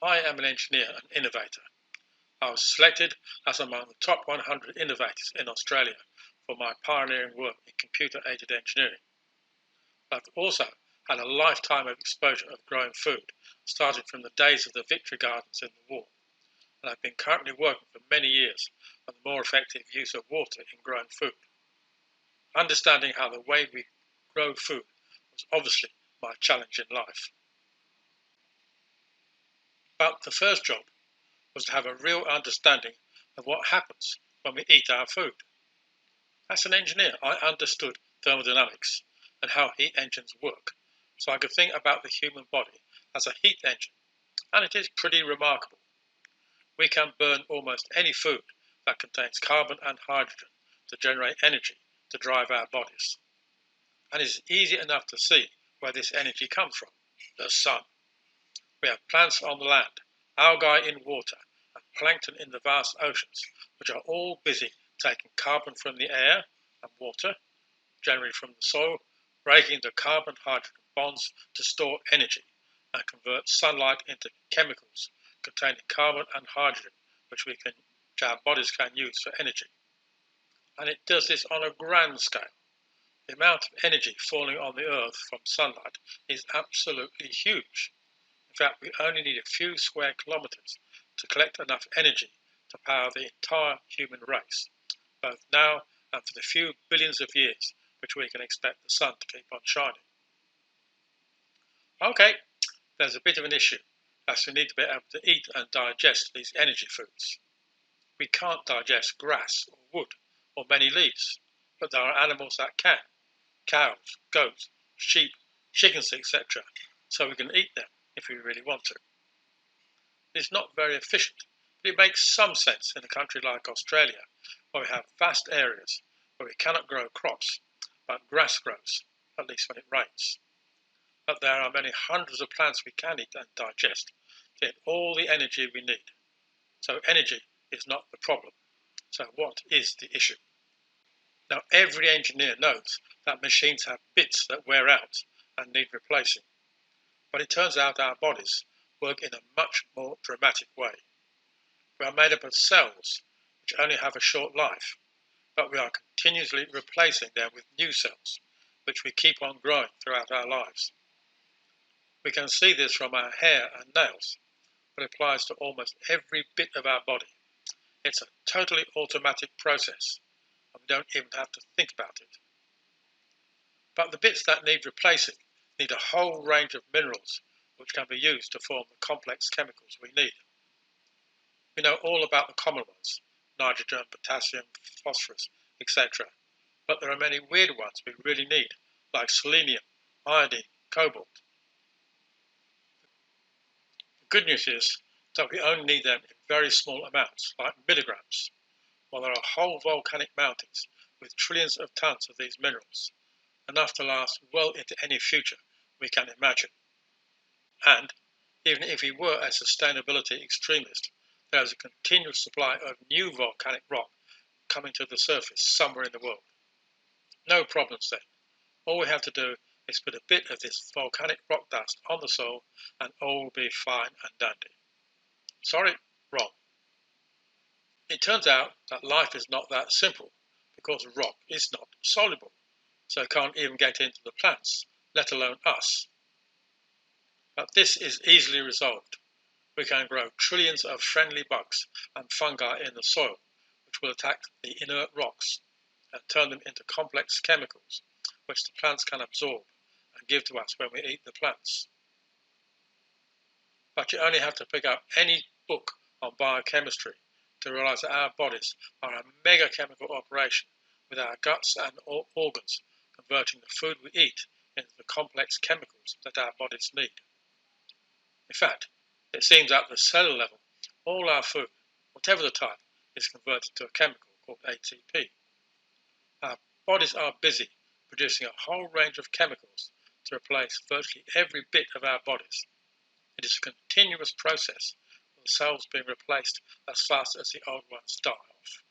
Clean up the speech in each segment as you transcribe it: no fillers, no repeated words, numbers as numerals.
I am an engineer and innovator. I was selected as among the top 100 innovators in Australia for my pioneering work in computer-aided engineering. I've also had a lifetime of exposure of growing food, starting from the days of the Victory Gardens in the war, and I've been currently working for many years on the more effective use of water in growing food. Understanding how the way we grow food was obviously my challenge in life. But the first job was to have a real understanding of what happens when we eat our food. As an engineer, I understood thermodynamics and how heat engines work, so I could think about the human body as a heat engine, and it is pretty remarkable. We can burn almost any food that contains carbon and hydrogen to generate energy to drive our bodies. And it's easy enough to see where this energy comes from: the sun. We have plants on the land, algae in water, and plankton in the vast oceans, which are all busy taking carbon from the air and water, generally from the soil, breaking the carbon-hydrogen bonds to store energy and convert sunlight into chemicals containing carbon and hydrogen, which our bodies can use for energy. And it does this on a grand scale. The amount of energy falling on the earth from sunlight is absolutely huge. In fact, we only need a few square kilometres to collect enough energy to power the entire human race, both now and for the few billions of years which we can expect the sun to keep on shining. Okay, there's a bit of an issue, as we need to be able to eat and digest these energy foods. We can't digest grass or wood or many leaves, but there are animals that can: cows, goats, sheep, chickens, etc., so we can eat them if we really want to. It's not very efficient, but it makes some sense in a country like Australia, where we have vast areas where we cannot grow crops, but grass grows, at least when it rains. But there are many hundreds of plants we can eat and digest to get all the energy we need. So energy is not the problem. So what is the issue? Now, every engineer knows that machines have bits that wear out and need replacing. But it turns out our bodies work in a much more dramatic way. We are made up of cells which only have a short life, but we are continuously replacing them with new cells, which we keep on growing throughout our lives. We can see this from our hair and nails, but it applies to almost every bit of our body. It's a totally automatic process, and we don't even have to think about it. But the bits that need replacing need a whole range of minerals which can be used to form the complex chemicals we need. We know all about the common ones: nitrogen, potassium, phosphorus, etc. But there are many weird ones we really need, like selenium, iodine, cobalt. The good news is that we only need them in very small amounts, like milligrams, while there are whole volcanic mountains with trillions of tons of these minerals, enough to last well into any future we can imagine. And even if we were a sustainability extremist, there is a continuous supply of new volcanic rock coming to the surface somewhere in the world. No problems then. All we have to do is put a bit of this volcanic rock dust on the soil and all will be fine and dandy. Sorry, wrong. It turns out that life is not that simple, because rock is not soluble, so it can't even get into the plants, let alone us. But this is easily resolved. We can grow trillions of friendly bugs and fungi in the soil, which will attack the inert rocks and turn them into complex chemicals, which the plants can absorb and give to us when we eat the plants. But you only have to pick up any book on biochemistry to realise that our bodies are a mega chemical operation, with our guts and organs converting the food we eat into the complex chemicals that our bodies need. In fact, it seems at the cellular level, all our food, whatever the type, is converted to a chemical called ATP. Our bodies are busy producing a whole range of chemicals to replace virtually every bit of our bodies. It is a continuous process, with the cells being replaced as fast as the old ones die off.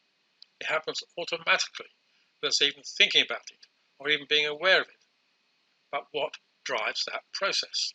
It happens automatically, without us even thinking about it, or even being aware of it. But what drives that process?